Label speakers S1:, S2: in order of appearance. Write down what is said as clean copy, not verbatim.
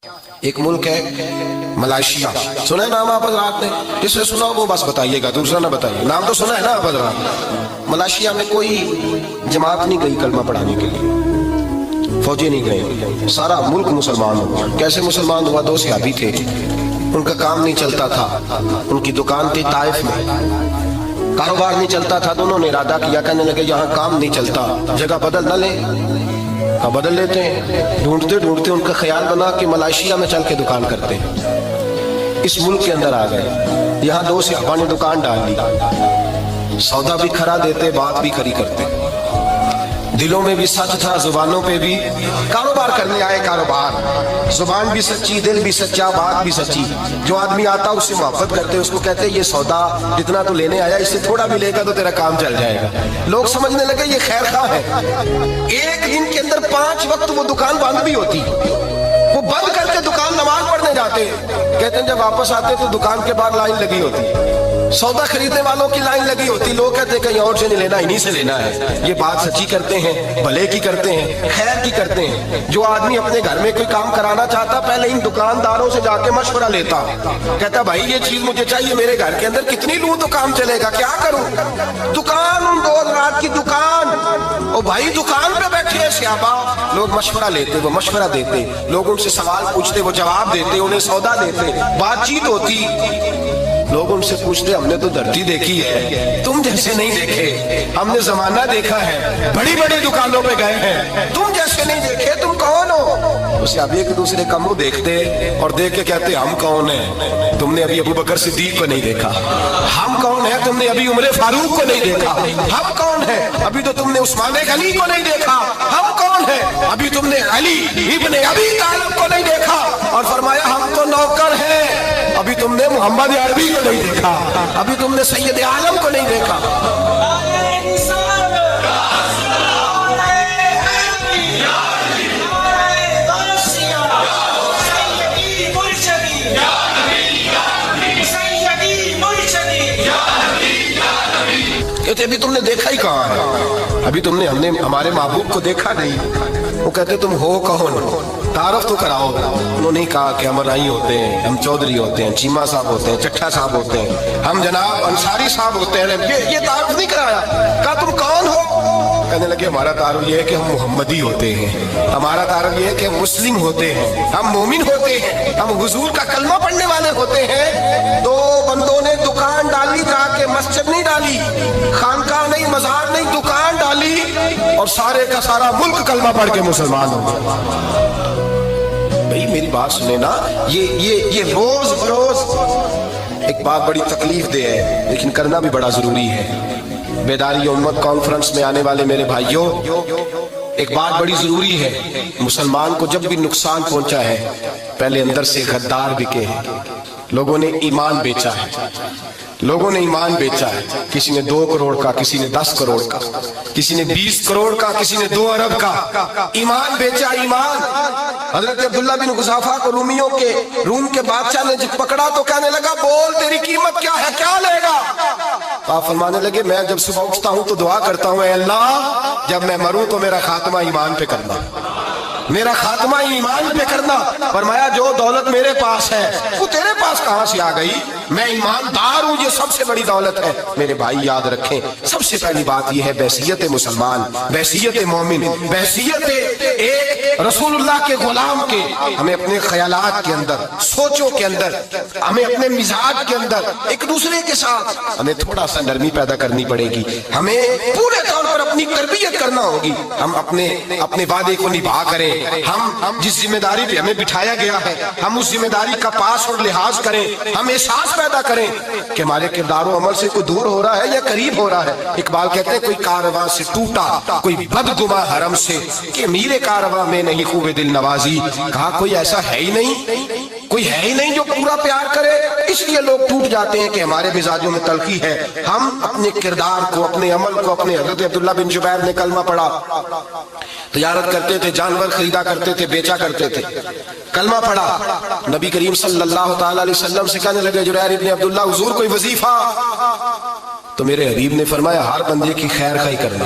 S1: ایک ملک ہے ملائیشیا، سنا ہے نام آپ حضرات نے؟ جس نے سنا وہ بس بتائیے گا، دوسرا نہ بتائیے، نام تو سنا ہے نا آپ حضرات؟ ملائیشیا میں کوئی جماعت نہیں گئی کلمہ پڑھانے کے لیے، فوجی نہیں گئے، سارا ملک مسلمان ہوا۔ کیسے مسلمان ہوا؟ دو صحابی تھے، ان کا کام نہیں چلتا تھا، ان کی دکان تھی طائف میں، کاروبار نہیں چلتا تھا، دونوں نے ارادہ کیا، کہنے لگے یہاں کام نہیں چلتا، جگہ بدل نہ لیں؟ بدل لیتے ہیں۔ ڈھونڈتے ڈھونڈتے ان کا خیال بنا کہ ملائیشیا میں چل کے دکان کرتے ہیں۔ اس ملک کے اندر آ گئے، یہاں دو صحابہ نے دکان ڈال لی، سودا بھی کھرا دیتے، بات بھی کھری کرتے، دلوں میں بھی سچ تھا، زبانوں پہ بھی کاروبار کرنے آئے، کاروبار، زبان بھی سچی، دل بھی سچا، بات بھی سچی۔ جو آدمی آتا اس سے محبت کرتے، اس کو کہتے یہ سودا جتنا تو لینے آیا اس سے تھوڑا بھی لے گا تو تیرا کام چل جائے گا۔ لوگ سمجھنے لگے یہ خیر خواہ ہے۔ ایک دن کے اندر 5 وقت وہ دکان بند بھی ہوتی، وہ بند کر کے دکان نماز پڑھنے جاتے، کہتے ہیں جب واپس آتے تو دکان کے باہر لائن لگی ہوتی، سودا خریدنے والوں کی لائن لگی ہوتی، لوگ کہتے ہیں کہیں اور سے نہیں لینا، انہی سے لینا ہے۔ یہ بات سچی کرتے ہیں، بھلے کی کرتے ہیں، خیر کی کرتے ہیں۔ جو آدمی اپنے گھر میں کوئی کام کرانا چاہتا پہلے ان دکانداروں سے جا کے مشورہ لیتا، کہتا بھائی یہ چیز مجھے چاہیے، میرے گھر کے اندر کتنی لوں تو کام چلے گا، کیا کروں؟ دکان، ان 2 رات کی دکان، او بھائی دکان پہ بیٹھے ہیں صحابہ، لوگ مشورہ لیتے، وہ مشورہ دیتے، لوگ ان سے سوال پوچھتے، وہ جواب دیتے، انہیں سودا دیتے، بات چیت ہوتی۔ لوگ ان سے پوچھتے ہم نے تو دھرتی دیکھی ہے، تم جیسے نہیں دیکھے، ہم نے زمانہ دیکھا ہے، بڑی بڑی دکانوں پہ گئے ہیں، تم جیسے نہیں دیکھے، تم کون ہو؟ اسے اب ایک دوسرے کا منہ دیکھتے اور دیکھ کے کہتے ہم کون ہیں؟ تم نے ابھی ابو بکر صدیق کو نہیں دیکھا۔ ہم کون ہیں؟ تم نے ابھی عمر فاروق کو نہیں دیکھا۔ ہم کون ہیں؟ ابھی تو تم نے عثمان غنی کو نہیں دیکھا۔ ہم کون ہیں؟ ابھی تم نے علی ابن ابی طالب کو نہیں دیکھا۔ اور فرمایا ہم تو نوکر ہیں، ابھی تم نے محمد عربی کو نہیں دیکھا، ابھی تم نے سید عالم کو نہیں دیکھا۔ کہتے ابھی تم نے دیکھا ہی کہاں ہے، ابھی تم نے ہمارے محبوب کو دیکھا نہیں۔ وہ کہتے تم ہو کون؟ تعارف تو کراؤ۔ انہوں نے کہا کہ ہم رائی ہوتے ہیں، ہم چودھری ہوتے ہیں، چیمہ صاحب ہوتے ہیں، چٹھا صاحب ہوتے ہیں، ہم جناب انصاری صاحب ہوتے ہیں۔ یہ تعارف نہیں کرایا۔ کہا تم کون ہو؟ کہنے لگے ہمارا تعارف یہ ہے کہ ہم محمدی ہوتے ہیں، ہمارا تعارف یہ ہے کہ ہم مسلم ہوتے ہیں، ہم مومن ہوتے ہیں، ہم حضور کا کلمہ پڑھنے والے ہوتے ہیں۔ 2 بندوں نے دکان ڈالی، جا کے مسجد نہیں ڈالی، خانقاہ نہیں، مزار نہیں، دکان ڈالی، اور سارے کا سارا ملک کلمہ پڑھ کے مسلمان ہو گیا۔ بھئی میری بات سنیں نا، یہ روز بروز ایک بات بڑی تکلیف دہ ہے، لیکن کرنا بھی بڑا ضروری ہے۔ بیداری امت کانفرنس میں آنے والے میرے بھائیوں، ایک بات بڑی ضروری ہے، مسلمان کو جب بھی نقصان پہنچا ہے، پہلے اندر سے غدار بکے ہیں، لوگوں نے ایمان بیچا ہے، لوگوں نے ایمان بیچا ہے، کسی نے 2 کروڑ کا، کسی نے 10 کروڑ کا، کسی نے 20 کروڑ کا، کسی نے 2 ارب کا ایمان بیچا۔ ایمان حضرت عبداللہ بن حذافہ کو روم کے بادشاہ نے جب پکڑا تو کہنے لگا بول تیری قیمت کیا ہے، کیا لے گا؟ آپ فرمانے لگے میں جب صبح اٹھتا ہوں تو دعا کرتا ہوں اے اللہ جب میں مروں تو میرا خاتمہ ایمان پہ کرنا، میرا خاتمہ ایمان پہ کرنا۔ فرمایا جو دولت میرے پاس ہے وہ تیرے پاس کہاں سے آ گئی؟ میں ایماندار ہوں، یہ سب سے بڑی دولت ہے۔ میرے بھائی یاد رکھیں، سب سے پہلی بات یہ ہے بحیثیت مسلمان، بحیثیت مومن، بحیثیت ایک رسول اللہ کے غلام کے، ہمیں اپنے خیالات کے اندر، سوچوں کے اندر، ہمیں اپنے مزاج کے اندر ایک دوسرے کے ساتھ ہمیں تھوڑا سا نرمی پیدا کرنی پڑے گی، ہمیں پورے طور پر اپنی تربیت کرنا ہوگی، ہم اپنے وعدے کو نبھا کریں، ہم جس ذمہ داری پہ ہمیں بٹھایا گیا ہے ہم اس ذمہ داری کا پاس اور لحاظ کریں، ہم احساس پیدا کریں کہ ہمارے کردار و عمل سے کوئی دور ہو رہا ہے یا قریب ہو رہا ہے۔ اقبال کہتے ہیں کوئی کارواں سے ٹوٹا کوئی بدگماں حرم سے کہ میرے کارواں میں نہیں خوب دل نوازی۔ کہا کوئی ایسا ہے ہی نہیں، کوئی ہے ہی نہیں جو پورا پیار کرے، اس لیے لوگ ٹوٹ جاتے ہیں کہ ہمارے مزاجوں میں تلخی ہے۔ ہم اپنے کردار کو، اپنے عمل کو، اپنے حضرت عبداللہ بن جبیر نے کلمہ پڑھا، تجارت کرتے تھے، جانور خریدا کرتے تھے، بیچا کرتے تھے، کلمہ پڑھا، نبی کریم صلی اللہ تعالی علیہ وسلم سے کہنے لگے جریر ابن عبداللہ حضور کوئی وظیفہ؟ تو میرے حبیب نے فرمایا ہر بندے کی خیر خواہی کرنا،